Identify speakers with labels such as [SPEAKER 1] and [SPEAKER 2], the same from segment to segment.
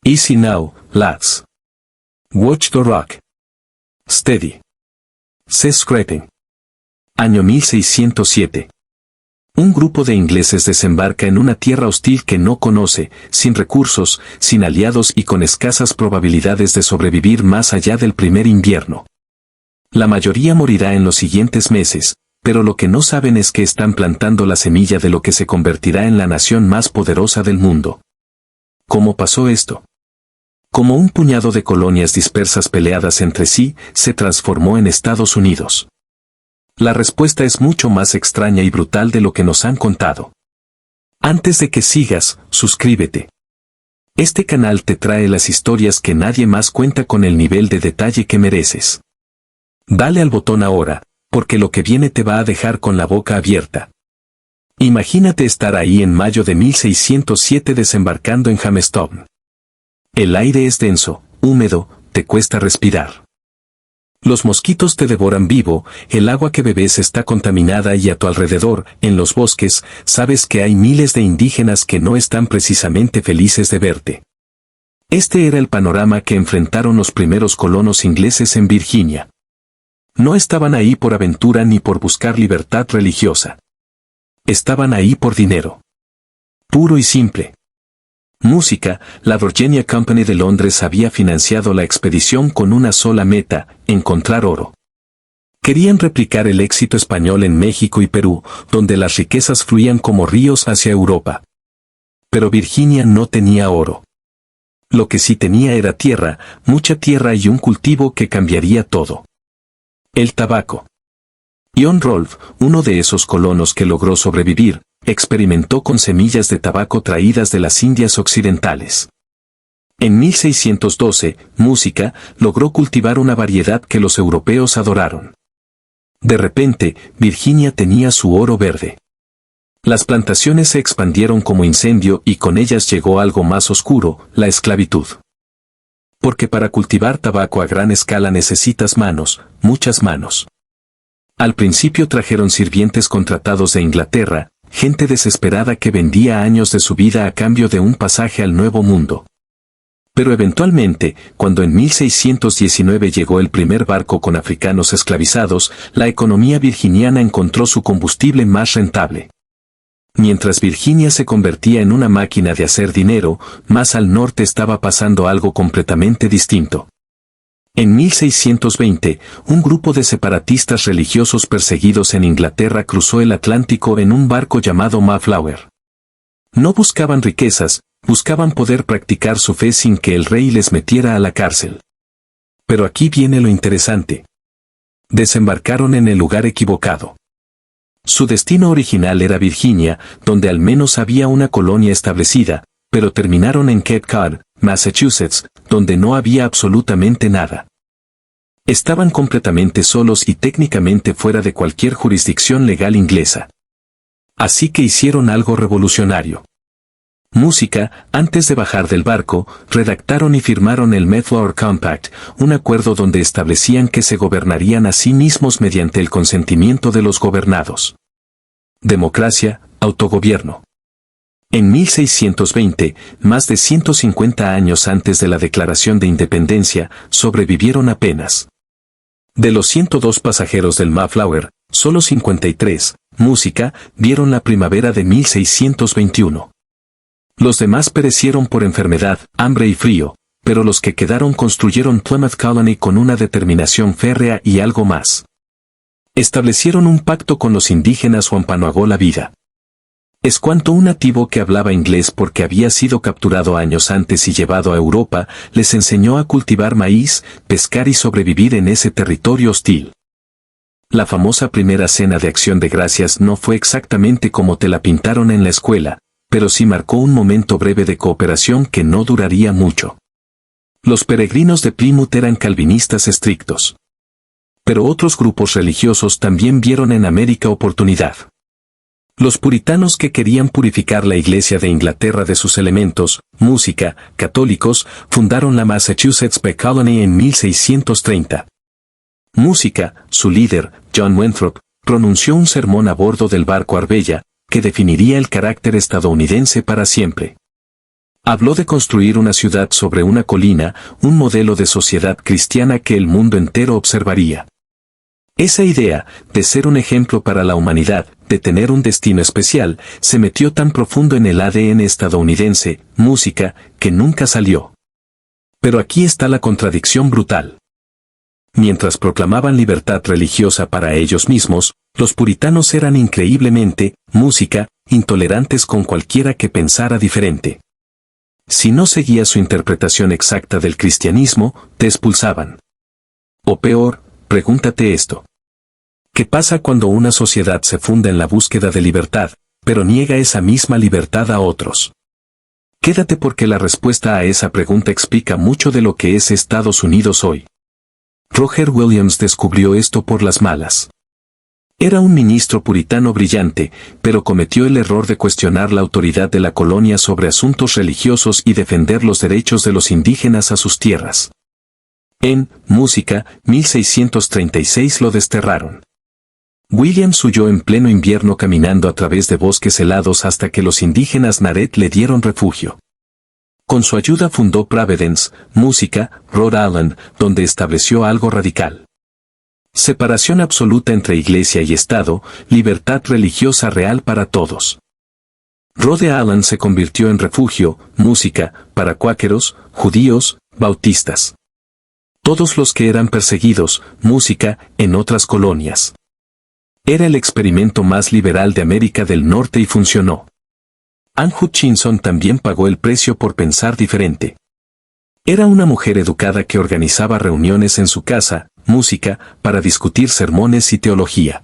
[SPEAKER 1] Easy now, lads. Watch the rock. Steady. Cease scraping. Año 1607. Un grupo de ingleses desembarca en una tierra hostil que no conoce, sin recursos, sin aliados y con escasas probabilidades de sobrevivir más allá del primer invierno. La mayoría morirá en los siguientes meses, pero lo que no saben es que están plantando la semilla de lo que se convertirá en la nación más poderosa del mundo. ¿Cómo pasó esto? Como un puñado de colonias dispersas peleadas entre sí, se transformó en Estados Unidos. La respuesta es mucho más extraña y brutal de lo que nos han contado. Antes de que sigas, suscríbete. Este canal te trae las historias que nadie más cuenta con el nivel de detalle que mereces. Dale al botón ahora, porque lo que viene te va a dejar con la boca abierta. Imagínate estar ahí en mayo de 1607 desembarcando en Jamestown. El aire es denso, húmedo, te cuesta respirar. Los mosquitos te devoran vivo, el agua que bebes está contaminada y a tu alrededor, en los bosques, sabes que hay miles de indígenas que no están precisamente felices de verte. Este era el panorama que enfrentaron los primeros colonos ingleses en Virginia. No estaban ahí por aventura ni por buscar libertad religiosa. Estaban ahí por dinero. Puro y simple. Música, la Virginia Company de Londres había financiado la expedición con una sola meta, encontrar oro. Querían replicar el éxito español en México y Perú, donde las riquezas fluían como ríos hacia Europa. Pero Virginia no tenía oro. Lo que sí tenía era tierra, mucha tierra y un cultivo que cambiaría todo. El tabaco. John Rolfe, uno de esos colonos que logró sobrevivir, experimentó con semillas de tabaco traídas de las Indias Occidentales. En 1612, Música logró cultivar una variedad que los europeos adoraron. De repente, Virginia tenía su oro verde. Las plantaciones se expandieron como incendio y con ellas llegó algo más oscuro, la esclavitud. Porque para cultivar tabaco a gran escala necesitas manos, muchas manos. Al principio trajeron sirvientes contratados de Inglaterra, gente desesperada que vendía años de su vida a cambio de un pasaje al Nuevo Mundo. Pero eventualmente, cuando en 1619 llegó el primer barco con africanos esclavizados, la economía virginiana encontró su combustible más rentable. Mientras Virginia se convertía en una máquina de hacer dinero, más al norte estaba pasando algo completamente distinto. En 1620, un grupo de separatistas religiosos perseguidos en Inglaterra cruzó el Atlántico en un barco llamado Mayflower. No buscaban riquezas, buscaban poder practicar su fe sin que el rey les metiera a la cárcel. Pero aquí viene lo interesante. Desembarcaron en el lugar equivocado. Su destino original era Virginia, donde al menos había una colonia establecida, pero terminaron en Cape Cod, Massachusetts, donde no había absolutamente nada. Estaban completamente solos y técnicamente fuera de cualquier jurisdicción legal inglesa. Así que hicieron algo revolucionario. Música, antes de bajar del barco, redactaron y firmaron el Mayflower Compact, un acuerdo donde establecían que se gobernarían a sí mismos mediante el consentimiento de los gobernados. Democracia, autogobierno. En 1620, más de 150 años antes de la Declaración de Independencia, sobrevivieron apenas. De los 102 pasajeros del Mayflower, solo 53, Música, vieron la primavera de 1621. Los demás perecieron por enfermedad, hambre y frío, pero los que quedaron construyeron Plymouth Colony con una determinación férrea y algo más. Establecieron un pacto con los indígenas o Wampanoag la vida. Es cuanto un nativo que hablaba inglés porque había sido capturado años antes y llevado a Europa, les enseñó a cultivar maíz, pescar y sobrevivir en ese territorio hostil. La famosa primera cena de Acción de Gracias no fue exactamente como te la pintaron en la escuela, pero sí marcó un momento breve de cooperación que no duraría mucho. Los peregrinos de Plymouth eran calvinistas estrictos. Pero otros grupos religiosos también vieron en América oportunidad. Los puritanos que querían purificar la Iglesia de Inglaterra de sus elementos, Música, católicos, fundaron la Massachusetts Bay Colony en 1630. Música, su líder, John Winthrop, pronunció un sermón a bordo del barco Arbella, que definiría el carácter estadounidense para siempre. Habló de construir una ciudad sobre una colina, un modelo de sociedad cristiana que el mundo entero observaría. Esa idea, de ser un ejemplo para la humanidad, de tener un destino especial, se metió tan profundo en el ADN estadounidense, música, que nunca salió. Pero aquí está la contradicción brutal. Mientras proclamaban libertad religiosa para ellos mismos, los puritanos eran increíblemente, música, intolerantes con cualquiera que pensara diferente. Si no seguías su interpretación exacta del cristianismo, te expulsaban. O peor, pregúntate esto. ¿Qué pasa cuando una sociedad se funda en la búsqueda de libertad, pero niega esa misma libertad a otros? Quédate porque la respuesta a esa pregunta explica mucho de lo que es Estados Unidos hoy. Roger Williams descubrió esto por las malas. Era un ministro puritano brillante, pero cometió el error de cuestionar la autoridad de la colonia sobre asuntos religiosos y defender los derechos de los indígenas a sus tierras. En Música, 1636 lo desterraron. Williams huyó en pleno invierno caminando a través de bosques helados hasta que los indígenas Naret le dieron refugio. Con su ayuda fundó Providence, Música, Rhode Island, donde estableció algo radical. Separación absoluta entre iglesia y Estado, libertad religiosa real para todos. Rhode Island se convirtió en refugio, música, para cuáqueros, judíos, bautistas. Todos los que eran perseguidos, música, en otras colonias. Era el experimento más liberal de América del Norte y funcionó. Ann Hutchinson también pagó el precio por pensar diferente. Era una mujer educada que organizaba reuniones en su casa, música, para discutir sermones y teología.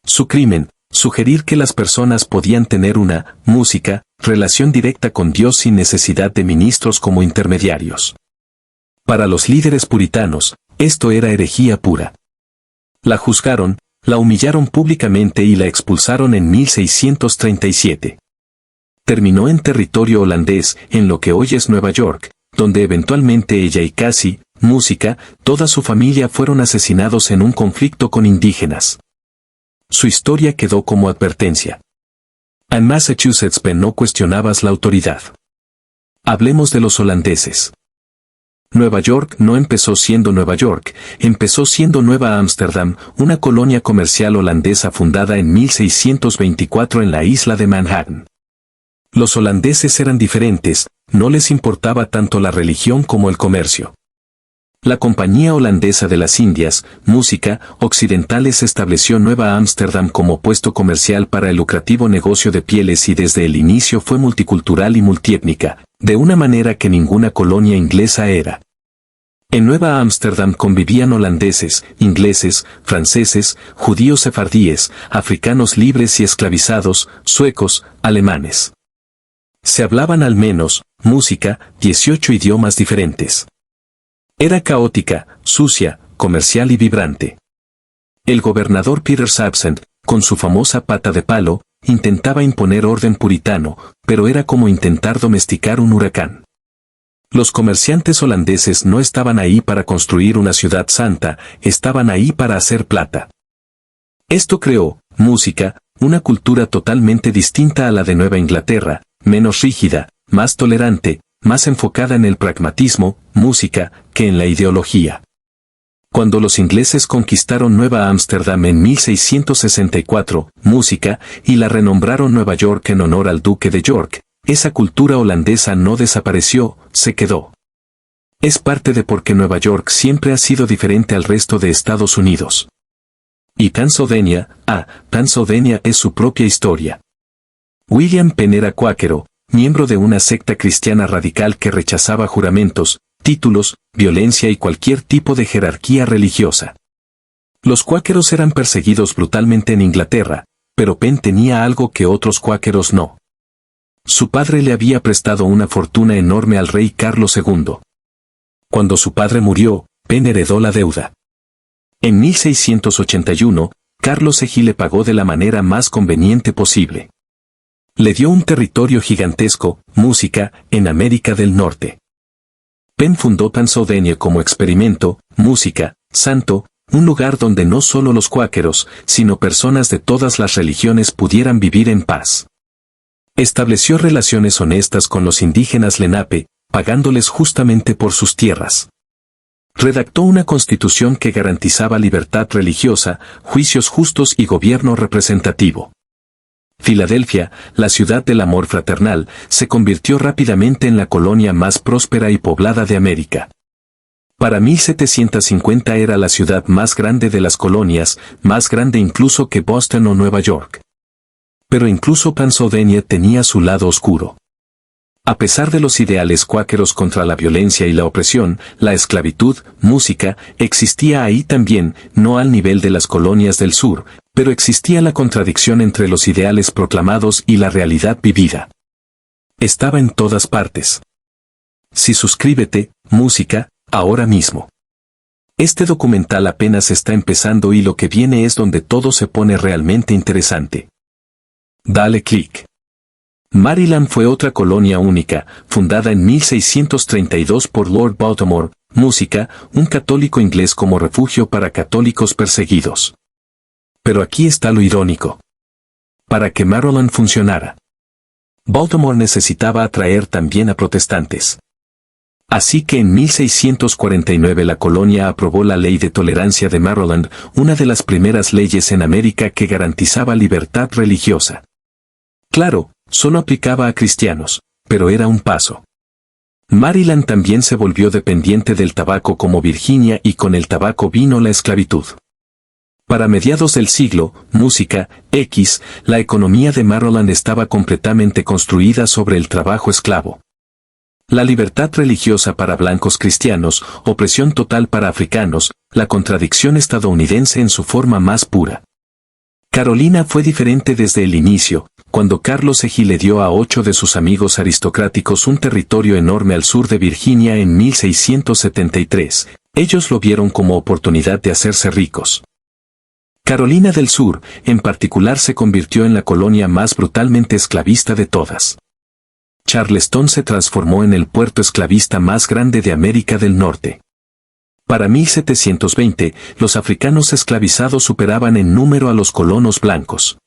[SPEAKER 1] Su crimen, sugerir que las personas podían tener una, música, relación directa con Dios sin necesidad de ministros como intermediarios. Para los líderes puritanos, esto era herejía pura. La juzgaron, la humillaron públicamente y la expulsaron en 1637. Terminó en territorio holandés, en lo que hoy es Nueva York, donde eventualmente ella y casi, música, toda su familia fueron asesinados en un conflicto con indígenas. Su historia quedó como advertencia. En Massachusetts no cuestionabas la autoridad. Hablemos de los holandeses. Nueva York no empezó siendo Nueva York, empezó siendo Nueva Ámsterdam, una colonia comercial holandesa fundada en 1624 en la isla de Manhattan. Los holandeses eran diferentes, no les importaba tanto la religión como el comercio. La Compañía Holandesa de las Indias, Música, Occidentales estableció Nueva Ámsterdam como puesto comercial para el lucrativo negocio de pieles y desde el inicio fue multicultural y multiétnica, de una manera que ninguna colonia inglesa era. En Nueva Ámsterdam convivían holandeses, ingleses, franceses, judíos sefardíes, africanos libres y esclavizados, suecos, alemanes. Se hablaban al menos, música, 18 idiomas diferentes. Era caótica, sucia, comercial y vibrante. El gobernador Peter Stuyvesant, con su famosa pata de palo, intentaba imponer orden puritano, pero era como intentar domesticar un huracán. Los comerciantes holandeses no estaban ahí para construir una ciudad santa, estaban ahí para hacer plata. Esto creó, música, una cultura totalmente distinta a la de Nueva Inglaterra, menos rígida, más tolerante, más enfocada en el pragmatismo, música, que en la ideología. Cuando los ingleses conquistaron Nueva Ámsterdam en 1664, música, y la renombraron Nueva York en honor al duque de York, esa cultura holandesa no desapareció, se quedó. Es parte de por qué Nueva York siempre ha sido diferente al resto de Estados Unidos. Y Pennsylvania es su propia historia. William Penn era cuáquero, miembro de una secta cristiana radical que rechazaba juramentos, títulos, violencia y cualquier tipo de jerarquía religiosa. Los cuáqueros eran perseguidos brutalmente en Inglaterra, pero Penn tenía algo que otros cuáqueros no. Su padre le había prestado una fortuna enorme al rey Carlos II. Cuando su padre murió, Penn heredó la deuda. En 1681, Carlos Egil le pagó de la manera más conveniente posible. Le dio un territorio gigantesco, música, en América del Norte. Penn fundó Pennsylvania como experimento, música, santo, un lugar donde no solo los cuáqueros, sino personas de todas las religiones pudieran vivir en paz. Estableció relaciones honestas con los indígenas Lenape, pagándoles justamente por sus tierras. Redactó una constitución que garantizaba libertad religiosa, juicios justos y gobierno representativo. Filadelfia, la ciudad del amor fraternal, se convirtió rápidamente en la colonia más próspera y poblada de América. Para 1750 era la ciudad más grande de las colonias, más grande incluso que Boston o Nueva York. Pero incluso Pennsylvania tenía su lado oscuro. A pesar de los ideales cuáqueros contra la violencia y la opresión, la esclavitud, música, existía ahí también, no al nivel de las colonias del sur, pero existía la contradicción entre los ideales proclamados y la realidad vivida. Estaba en todas partes. Si suscríbete, música, ahora mismo. Este documental apenas está empezando y lo que viene es donde todo se pone realmente interesante. Dale clic. Maryland fue otra colonia única, fundada en 1632 por Lord Baltimore, música, un católico inglés como refugio para católicos perseguidos. Pero aquí está lo irónico. Para que Maryland funcionara, Baltimore necesitaba atraer también a protestantes. Así que en 1649 la colonia aprobó la Ley de Tolerancia de Maryland, una de las primeras leyes en América que garantizaba libertad religiosa. Claro, solo aplicaba a cristianos, pero era un paso. Maryland también se volvió dependiente del tabaco como Virginia y con el tabaco vino la esclavitud. Para mediados del siglo, música, X, la economía de Maryland estaba completamente construida sobre el trabajo esclavo. La libertad religiosa para blancos cristianos, opresión total para africanos, la contradicción estadounidense en su forma más pura. Carolina fue diferente desde el inicio, cuando Carlos Eji le dio a 8 de sus amigos aristocráticos un territorio enorme al sur de Virginia en 1673, ellos lo vieron como oportunidad de hacerse ricos. Carolina del Sur, en particular, se convirtió en la colonia más brutalmente esclavista de todas. Charleston se transformó en el puerto esclavista más grande de América del Norte. Para 1720, los africanos esclavizados superaban en número a los colonos blancos.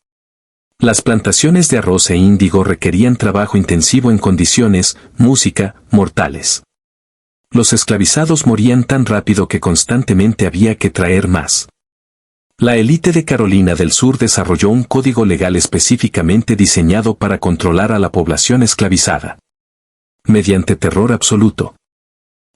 [SPEAKER 1] Las plantaciones de arroz e índigo requerían trabajo intensivo en condiciones, música, mortales. Los esclavizados morían tan rápido que constantemente había que traer más. La élite de Carolina del Sur desarrolló un código legal específicamente diseñado para controlar a la población esclavizada. Mediante terror absoluto.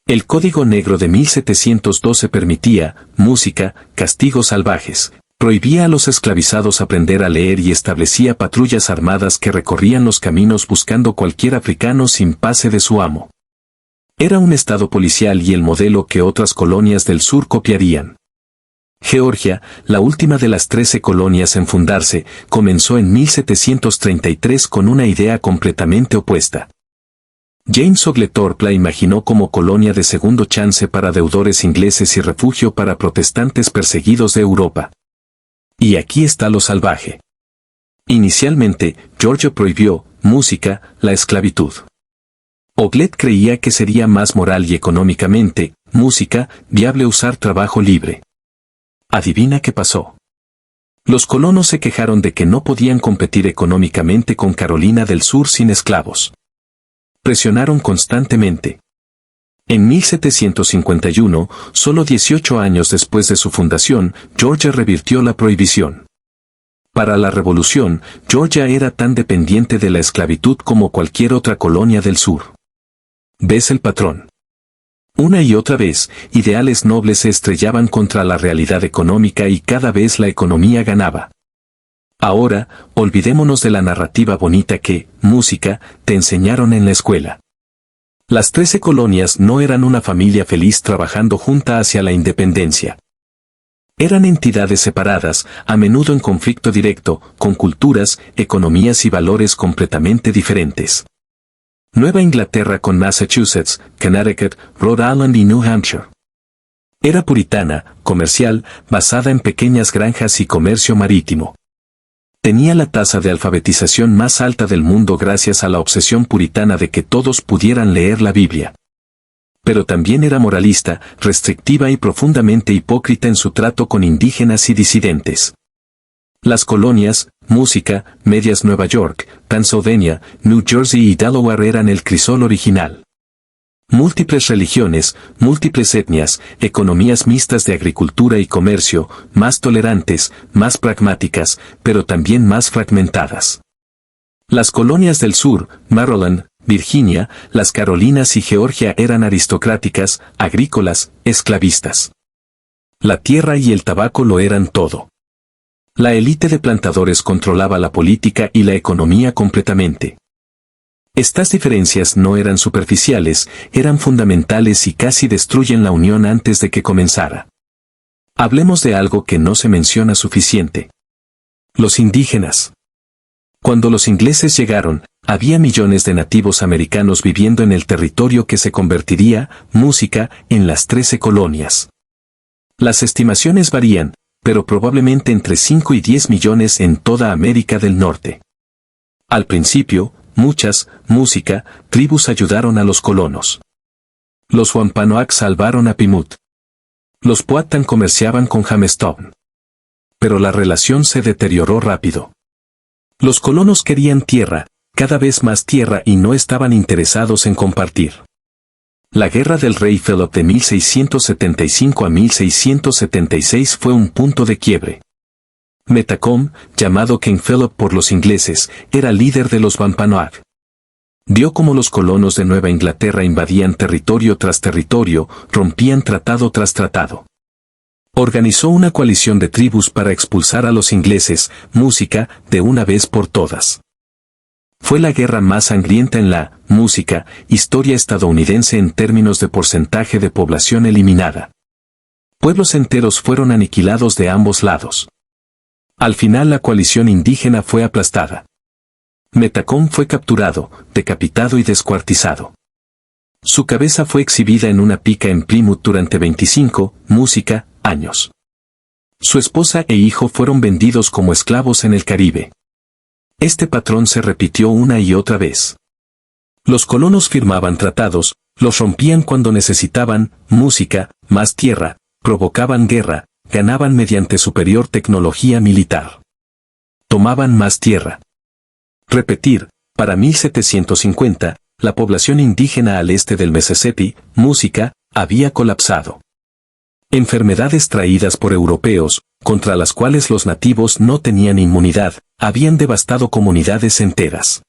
[SPEAKER 1] El Código Negro de 1712 permitía, música, castigos salvajes, prohibía a los esclavizados aprender a leer y establecía patrullas armadas que recorrían los caminos buscando cualquier africano sin pase de su amo. Era un estado policial y el modelo que otras colonias del sur copiarían. Georgia, la última de las 13 colonias en fundarse, comenzó en 1733 con una idea completamente opuesta. James Oglethorpe la imaginó como colonia de segundo chance para deudores ingleses y refugio para protestantes perseguidos de Europa. Y aquí está lo salvaje. Inicialmente, Georgia prohibió, música, la esclavitud. Oglethorpe creía que sería más moral y económicamente, música, viable usar trabajo libre. Adivina qué pasó. Los colonos se quejaron de que no podían competir económicamente con Carolina del Sur sin esclavos. Presionaron constantemente. En 1751, solo 18 años después de su fundación, Georgia revirtió la prohibición. Para la Revolución, Georgia era tan dependiente de la esclavitud como cualquier otra colonia del sur. ¿Ves el patrón? Una y otra vez, ideales nobles se estrellaban contra la realidad económica y cada vez la economía ganaba. Ahora, olvidémonos de la narrativa bonita que, música, te enseñaron en la escuela. Las 13 colonias no eran una familia feliz trabajando junta hacia la independencia. Eran entidades separadas, a menudo en conflicto directo, con culturas, economías y valores completamente diferentes. Nueva Inglaterra con Massachusetts, Connecticut, Rhode Island y New Hampshire. Era puritana, comercial, basada en pequeñas granjas y comercio marítimo. Tenía la tasa de alfabetización más alta del mundo gracias a la obsesión puritana de que todos pudieran leer la Biblia. Pero también era moralista, restrictiva y profundamente hipócrita en su trato con indígenas y disidentes. Las colonias, música, medias Nueva York, Pennsylvania, New Jersey y Delaware eran el crisol original. Múltiples religiones, múltiples etnias, economías mixtas de agricultura y comercio, más tolerantes, más pragmáticas, pero también más fragmentadas. Las colonias del sur, Maryland, Virginia, las Carolinas y Georgia eran aristocráticas, agrícolas, esclavistas. La tierra y el tabaco lo eran todo. La élite de plantadores controlaba la política y la economía completamente. Estas diferencias no eran superficiales, eran fundamentales y casi destruyen la unión antes de que comenzara. Hablemos de algo que no se menciona suficiente. Los indígenas. Cuando los ingleses llegaron, había millones de nativos americanos viviendo en el territorio que se convertiría, música, en las 13 colonias. Las estimaciones varían, pero probablemente entre 5 y 10 millones en toda América del Norte. Al principio, muchas, música, tribus ayudaron a los colonos. Los Wampanoag salvaron a Plymouth. Los Powhatan comerciaban con Jamestown. Pero la relación se deterioró rápido. Los colonos querían tierra, cada vez más tierra y no estaban interesados en compartir. La guerra del rey Philip de 1675 a 1676 fue un punto de quiebre. Metacom, llamado King Philip por los ingleses, era líder de los Wampanoag. Vio cómo los colonos de Nueva Inglaterra invadían territorio tras territorio, rompían tratado tras tratado. Organizó una coalición de tribus para expulsar a los ingleses, música, de una vez por todas. Fue la guerra más sangrienta en la música, historia estadounidense en términos de porcentaje de población eliminada. Pueblos enteros fueron aniquilados de ambos lados. Al final la coalición indígena fue aplastada. Metacom fue capturado, decapitado y descuartizado. Su cabeza fue exhibida en una pica en Plymouth durante 25, música, años. Su esposa e hijo fueron vendidos como esclavos en el Caribe. Este patrón se repitió una y otra vez. Los colonos firmaban tratados, los rompían cuando necesitaban música, más tierra, provocaban guerra, ganaban mediante superior tecnología militar. Tomaban más tierra. Repetir, para 1750, la población indígena al este del Mississippi, música, había colapsado. Enfermedades traídas por europeos, contra las cuales los nativos no tenían inmunidad, habían devastado comunidades enteras.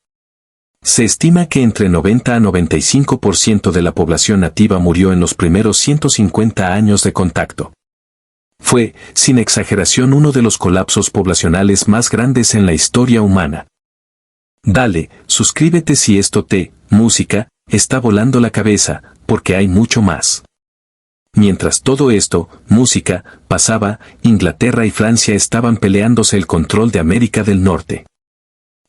[SPEAKER 1] Se estima que entre 90 a 95% de la población nativa murió en los primeros 150 años de contacto. Fue, sin exageración, uno de los colapsos poblacionales más grandes en la historia humana. Dale, suscríbete si esto te, música, está volando la cabeza, porque hay mucho más. Mientras todo esto, música, pasaba, Inglaterra y Francia estaban peleándose el control de América del Norte.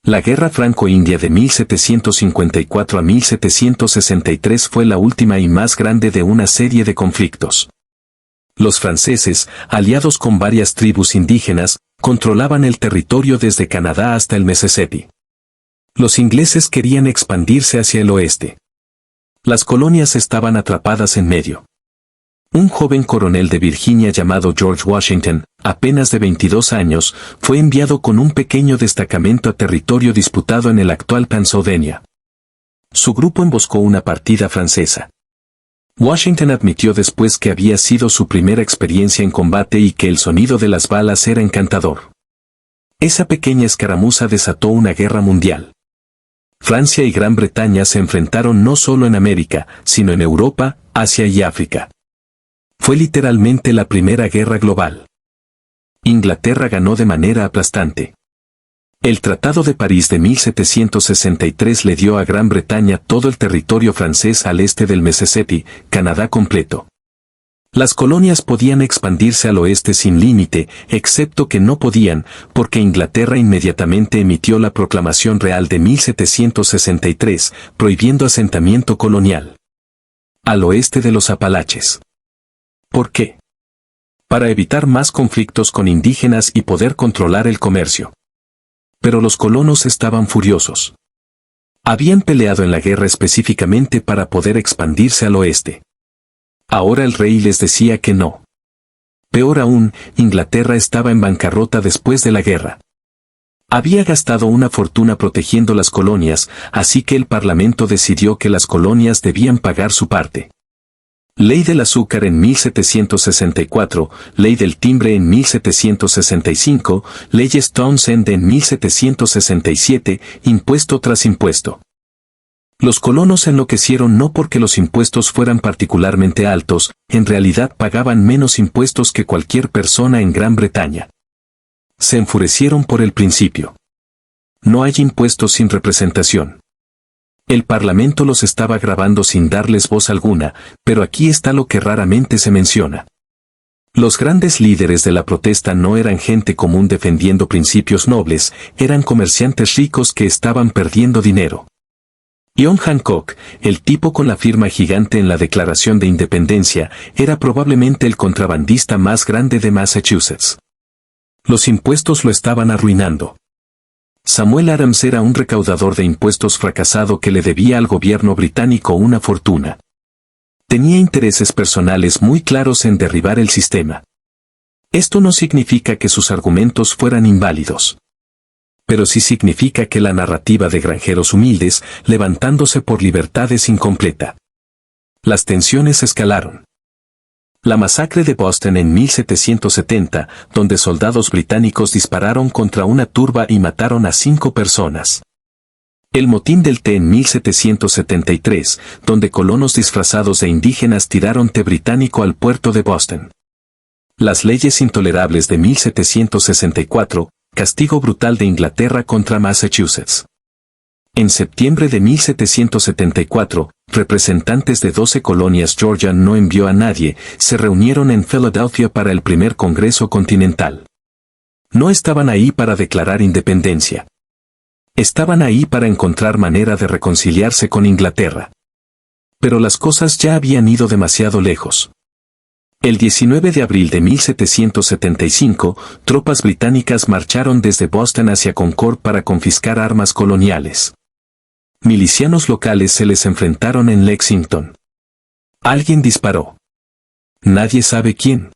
[SPEAKER 1] La Guerra Franco-India de 1754 a 1763 fue la última y más grande de una serie de conflictos. Los franceses, aliados con varias tribus indígenas, controlaban el territorio desde Canadá hasta el Mississippi. Los ingleses querían expandirse hacia el oeste. Las colonias estaban atrapadas en medio. Un joven coronel de Virginia llamado George Washington, apenas de 22 años, fue enviado con un pequeño destacamento a territorio disputado en el actual Pennsylvania. Su grupo emboscó una partida francesa. Washington admitió después que había sido su primera experiencia en combate y que el sonido de las balas era encantador. Esa pequeña escaramuza desató una guerra mundial. Francia y Gran Bretaña se enfrentaron no solo en América, sino en Europa, Asia y África. Fue literalmente la primera guerra global. Inglaterra ganó de manera aplastante. El Tratado de París de 1763 le dio a Gran Bretaña todo el territorio francés al este del Mississippi, Canadá completo. Las colonias podían expandirse al oeste sin límite, excepto que no podían, porque Inglaterra inmediatamente emitió la Proclamación Real de 1763, prohibiendo asentamiento colonial. Al oeste de los Apalaches. ¿Por qué? Para evitar más conflictos con indígenas y poder controlar el comercio. Pero los colonos estaban furiosos. Habían peleado en la guerra específicamente para poder expandirse al oeste. Ahora el rey les decía que no. Peor aún, Inglaterra estaba en bancarrota después de la guerra. Había gastado una fortuna protegiendo las colonias, así que el Parlamento decidió que las colonias debían pagar su parte. Ley del azúcar en 1764, Ley del timbre en 1765, Leyes Townshend en 1767, impuesto tras impuesto. Los colonos enloquecieron no porque los impuestos fueran particularmente altos, en realidad pagaban menos impuestos que cualquier persona en Gran Bretaña. Se enfurecieron por el principio. No hay impuestos sin representación. El Parlamento los estaba grabando sin darles voz alguna, pero aquí está lo que raramente se menciona. Los grandes líderes de la protesta no eran gente común defendiendo principios nobles, eran comerciantes ricos que estaban perdiendo dinero. John Hancock, el tipo con la firma gigante en la Declaración de Independencia, era probablemente el contrabandista más grande de Massachusetts. Los impuestos lo estaban arruinando. Samuel Adams era un recaudador de impuestos fracasado que le debía al gobierno británico una fortuna. Tenía intereses personales muy claros en derribar el sistema. Esto no significa que sus argumentos fueran inválidos. Pero sí significa que la narrativa de granjeros humildes, levantándose por libertad es incompleta. Las tensiones escalaron. La masacre de Boston en 1770, donde soldados británicos dispararon contra una turba y mataron a 5 personas. El motín del té en 1773, donde colonos disfrazados de indígenas tiraron té británico al puerto de Boston. Las leyes intolerables de 1764, castigo brutal de Inglaterra contra Massachusetts. En septiembre de 1774, representantes de 12 colonias Georgia no envió a nadie, se reunieron en Filadelfia para el primer Congreso Continental. No estaban ahí para declarar independencia. Estaban ahí para encontrar manera de reconciliarse con Inglaterra. Pero las cosas ya habían ido demasiado lejos. El 19 de abril de 1775, tropas británicas marcharon desde Boston hacia Concord para confiscar armas coloniales. Milicianos locales se les enfrentaron en Lexington. Alguien disparó. Nadie sabe quién.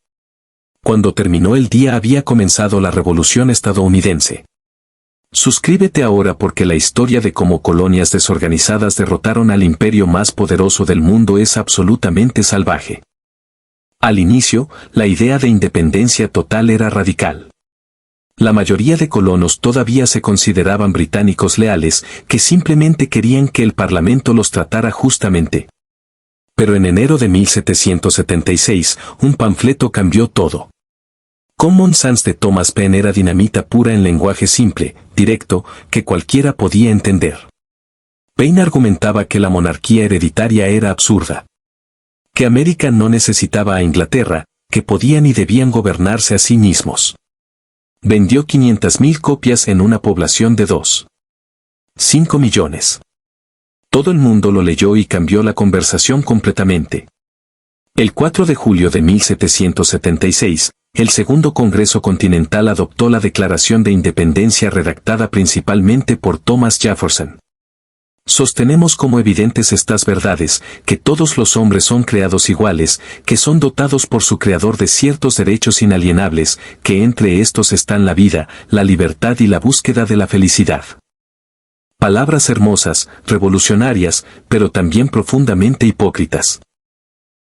[SPEAKER 1] Cuando terminó el día había comenzado la Revolución estadounidense. Suscríbete ahora porque la historia de cómo colonias desorganizadas derrotaron al imperio más poderoso del mundo es absolutamente salvaje. Al inicio, la idea de independencia total era radical. La mayoría de colonos todavía se consideraban británicos leales, que simplemente querían que el Parlamento los tratara justamente. Pero en enero de 1776, un panfleto cambió todo. Common Sense de Thomas Paine era dinamita pura en lenguaje simple, directo, que cualquiera podía entender. Paine argumentaba que la monarquía hereditaria era absurda. Que América no necesitaba a Inglaterra, que podían y debían gobernarse a sí mismos. Vendió 500,000 copias en una población de 2,5 millones. Todo el mundo lo leyó y cambió la conversación completamente. El 4 de julio de 1776, el Segundo Congreso Continental adoptó la Declaración de Independencia redactada principalmente por Thomas Jefferson. Sostenemos como evidentes estas verdades, que todos los hombres son creados iguales, que son dotados por su Creador de ciertos derechos inalienables, que entre estos están la vida, la libertad y la búsqueda de la felicidad. Palabras hermosas, revolucionarias, pero también profundamente hipócritas.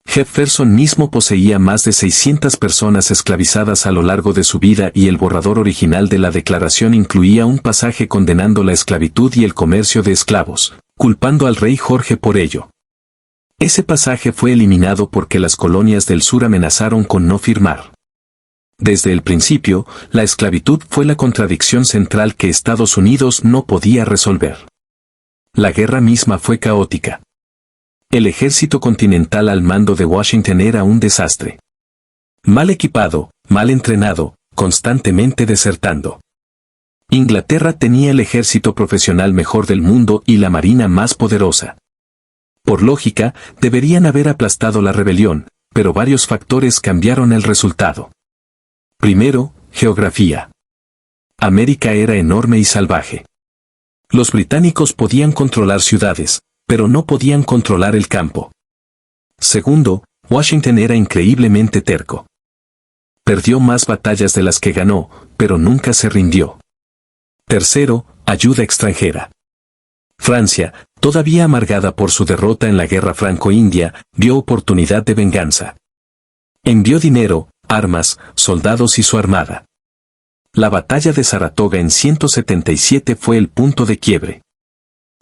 [SPEAKER 1] Jefferson mismo poseía más de 600 personas esclavizadas a lo largo de su vida y el borrador original de la declaración incluía un pasaje condenando la esclavitud y el comercio de esclavos, culpando al rey Jorge por ello. Ese pasaje fue eliminado porque las colonias del sur amenazaron con no firmar. Desde el principio, la esclavitud fue la contradicción central que Estados Unidos no podía resolver. La guerra misma fue caótica. El ejército continental al mando de Washington era un desastre. Mal equipado, mal entrenado, constantemente desertando. Inglaterra tenía el ejército profesional mejor del mundo y la marina más poderosa. Por lógica, deberían haber aplastado la rebelión, pero varios factores cambiaron el resultado. Primero, geografía. América era enorme y salvaje. Los británicos podían controlar ciudades, pero no podían controlar el campo. Segundo, Washington era increíblemente terco. Perdió más batallas de las que ganó, pero nunca se rindió. Tercero, ayuda extranjera. Francia, todavía amargada por su derrota en la guerra franco-india, vio oportunidad de venganza. Envió dinero, armas, soldados y su armada. La batalla de Saratoga en 177 fue el punto de quiebre.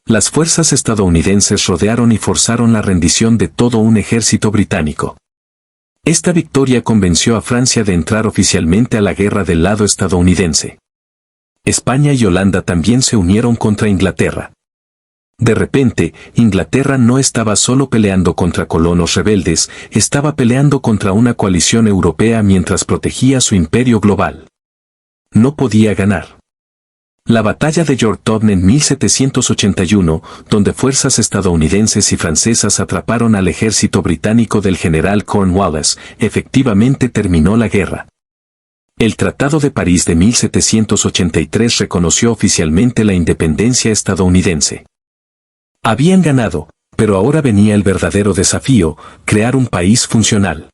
[SPEAKER 1] Las fuerzas estadounidenses rodearon y forzaron la rendición de todo un ejército británico. Esta victoria convenció a Francia de entrar oficialmente a la guerra del lado estadounidense. España y Holanda también se unieron contra Inglaterra. De repente, Inglaterra no estaba solo peleando contra colonos rebeldes, estaba peleando contra una coalición europea mientras protegía su imperio global. No podía ganar. La batalla de Yorktown en 1781, donde fuerzas estadounidenses y francesas atraparon al ejército británico del general Cornwallis, efectivamente terminó la guerra. El Tratado de París de 1783 reconoció oficialmente la independencia estadounidense. Habían ganado, pero ahora venía el verdadero desafío, crear un país funcional.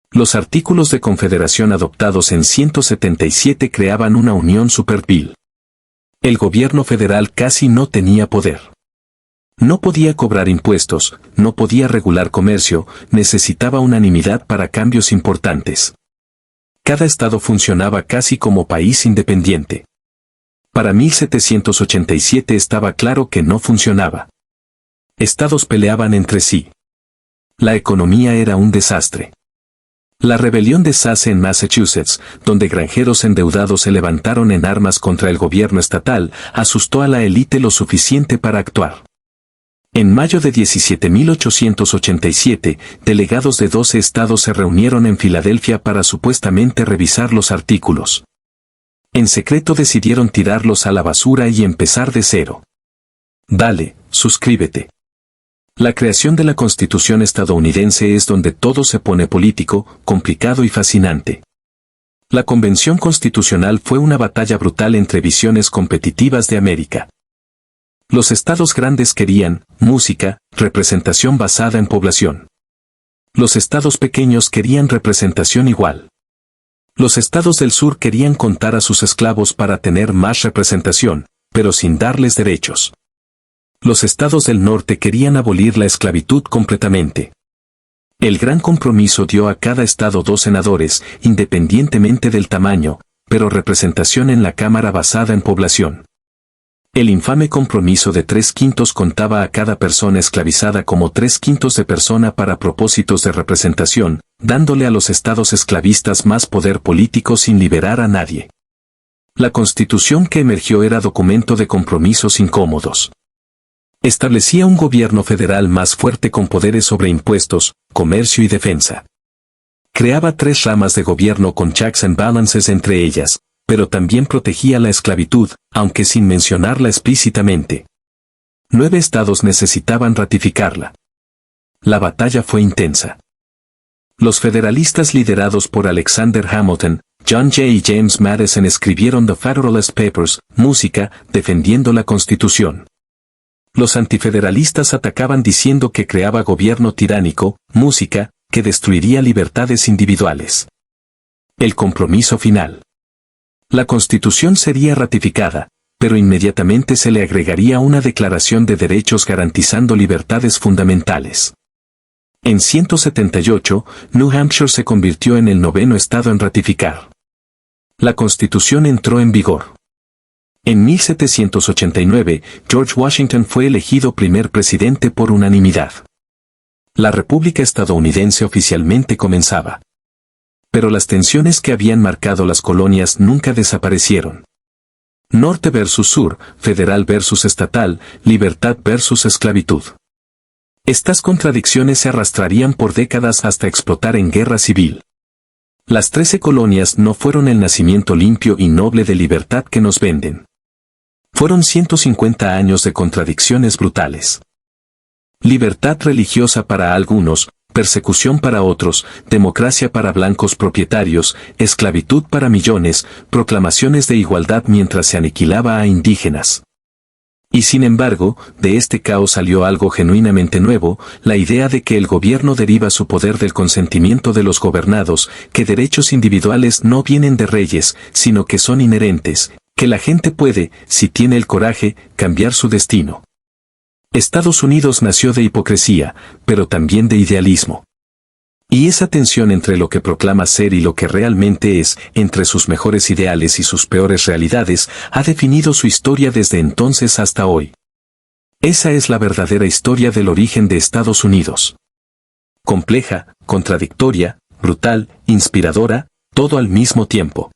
[SPEAKER 1] Los artículos de confederación adoptados en 177 creaban una unión supervil. El gobierno federal casi no tenía poder. No podía cobrar impuestos, no podía regular comercio, necesitaba unanimidad para cambios importantes. Cada estado funcionaba casi como país independiente. Para 1787 estaba claro que no funcionaba. Estados peleaban entre sí. La economía era un desastre. La rebelión de Sasse en Massachusetts, donde granjeros endeudados se levantaron en armas contra el gobierno estatal, asustó a la élite lo suficiente para actuar. En mayo de 1787, delegados de 12 estados se reunieron en Filadelfia para supuestamente revisar los artículos. En secreto decidieron tirarlos a la basura y empezar de cero. Dale, suscríbete. La creación de la Constitución estadounidense es donde todo se pone político, complicado y fascinante. La Convención Constitucional fue una batalla brutal entre visiones competitivas de América. Los estados grandes querían música, representación basada en población. Los estados pequeños querían representación igual. Los estados del sur querían contar a sus esclavos para tener más representación, pero sin darles derechos. Los estados del norte querían abolir la esclavitud completamente. El Gran Compromiso dio a cada estado 2 senadores, independientemente del tamaño, pero representación en la Cámara basada en población. El infame Compromiso de 3/5 contaba a cada persona esclavizada como 3/5 de persona para propósitos de representación, dándole a los estados esclavistas más poder político sin liberar a nadie. La Constitución que emergió era documento de compromisos incómodos. Establecía un gobierno federal más fuerte con poderes sobre impuestos, comercio y defensa. Creaba 3 ramas de gobierno con checks and balances entre ellas, pero también protegía la esclavitud, aunque sin mencionarla explícitamente. 9 estados necesitaban ratificarla. La batalla fue intensa. Los federalistas liderados por Alexander Hamilton, John Jay y James Madison escribieron The Federalist Papers, música, defendiendo la Constitución. Los antifederalistas atacaban diciendo que creaba gobierno tiránico, música, que destruiría libertades individuales. El compromiso final. La Constitución sería ratificada, pero inmediatamente se le agregaría una declaración de derechos garantizando libertades fundamentales. En 178, New Hampshire se convirtió en el 9º estado en ratificar. La Constitución entró en vigor. En 1789, George Washington fue elegido primer presidente por unanimidad. La República estadounidense oficialmente comenzaba. Pero las tensiones que habían marcado las colonias nunca desaparecieron. Norte versus sur, federal versus estatal, libertad versus esclavitud. Estas contradicciones se arrastrarían por décadas hasta explotar en guerra civil. Las 13 colonias no fueron el nacimiento limpio y noble de libertad que nos venden. Fueron 150 años de contradicciones brutales. Libertad religiosa para algunos, persecución para otros, democracia para blancos propietarios, esclavitud para millones, proclamaciones de igualdad mientras se aniquilaba a indígenas. Y sin embargo, de este caos salió algo genuinamente nuevo, la idea de que el gobierno deriva su poder del consentimiento de los gobernados, que derechos individuales no vienen de reyes, sino que son inherentes, que la gente puede, si tiene el coraje, cambiar su destino. Estados Unidos nació de hipocresía, pero también de idealismo. Y esa tensión entre lo que proclama ser y lo que realmente es, entre sus mejores ideales y sus peores realidades, ha definido su historia desde entonces hasta hoy. Esa es la verdadera historia del origen de Estados Unidos. Compleja, contradictoria, brutal, inspiradora, todo al mismo tiempo.